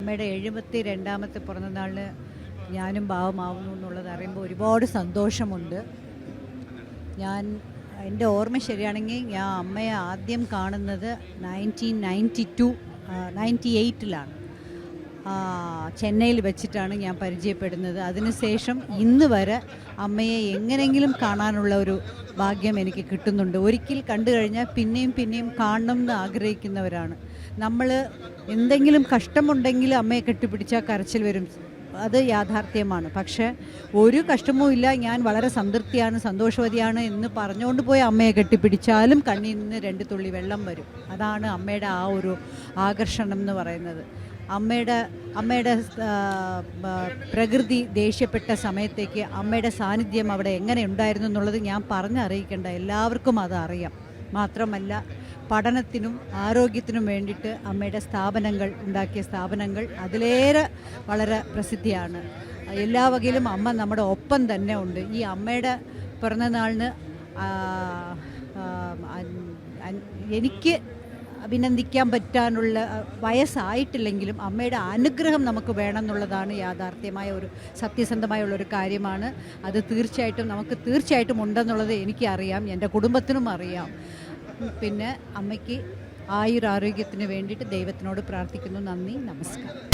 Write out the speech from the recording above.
അമ്മയുടെ 72ാമത്തെ പിറന്നനാളിന് ഞാനും ഭാവമാവുന്നു എന്നുള്ളത് അറിയുമ്പോൾ ഒരുപാട് സന്തോഷമുണ്ട്. എൻ്റെ ഓർമ്മ ശരിയാണെങ്കിൽ ഞാൻ അമ്മയെ ആദ്യം കാണുന്നത് 1998-ലാണ്. ചെന്നൈയിൽ വെച്ചിട്ടാണ് ഞാൻ പരിചയപ്പെടുന്നത്. അതിനുശേഷം ഇന്ന് വരെ അമ്മയെ എങ്ങനെയെങ്കിലും കാണാനുള്ള ഒരു ഭാഗ്യം എനിക്ക് കിട്ടുന്നുണ്ട്. ഒരിക്കൽ കണ്ടു കഴിഞ്ഞാൽ പിന്നെയും പിന്നെയും കാണണം എന്ന് ആഗ്രഹിക്കുന്നവരാണ് നമ്മൾ. എന്തെങ്കിലും കഷ്ടമുണ്ടെങ്കിൽ അമ്മയെ കെട്ടിപ്പിടിച്ചാൽ കരച്ചിൽ വരും, അത് യാഥാർത്ഥ്യമാണ്. പക്ഷേ ഒരു കഷ്ടവും ഇല്ല, ഞാൻ വളരെ സംതൃപ്തിയാണ്, സന്തോഷവതിയാണ് എന്ന് പറഞ്ഞുകൊണ്ട് പോയി അമ്മയെ കെട്ടിപ്പിടിച്ചാലും കണ്ണിൽ നിന്ന് 2 തുള്ളി വെള്ളം വരും. അതാണ് അമ്മയുടെ ആ ഒരു ആകർഷണം എന്ന് പറയുന്നത്. അമ്മയുടെ പ്രകൃതി ദേഷ്യപ്പെട്ട സമയത്തേക്ക് അമ്മയുടെ സാന്നിധ്യം അവിടെ എങ്ങനെ ഉണ്ടായിരുന്നു എന്നുള്ളത് ഞാൻ പറഞ്ഞറിയിക്കേണ്ട, എല്ലാവർക്കും അത് അറിയാം. മാത്രമല്ല പഠനത്തിനും ആരോഗ്യത്തിനും വേണ്ടിയിട്ട് അമ്മയുടെ ഉണ്ടാക്കിയ സ്ഥാപനങ്ങൾ അതിലേറെ വളരെ പ്രസിദ്ധിയാണ്. എല്ലാ വകയിലും അമ്മ നമ്മുടെ ഒപ്പം തന്നെ ഉണ്ട്. ഈ അമ്മയുടെ പിറന്നനാളിന് എനിക്ക് അഭിനന്ദിക്കാൻ പറ്റാനുള്ള വയസ്സായിട്ടില്ലെങ്കിലും അമ്മയുടെ അനുഗ്രഹം നമുക്ക് വേണമെന്നുള്ളതാണ് യാഥാർത്ഥ്യമായ ഒരു സത്യസന്ധമായുള്ളൊരു കാര്യമാണ്. അത് തീർച്ചയായിട്ടും ഉണ്ടെന്നുള്ളത് എനിക്കറിയാം, എൻ്റെ കുടുംബത്തിനും അറിയാം. പിന്നെ അമ്മയ്ക്ക് ആയുരാരോഗ്യത്തിന് വേണ്ടിയിട്ട് ദൈവത്തിനോട് പ്രാർത്ഥിക്കുന്നു. നന്ദി, നമസ്കാരം.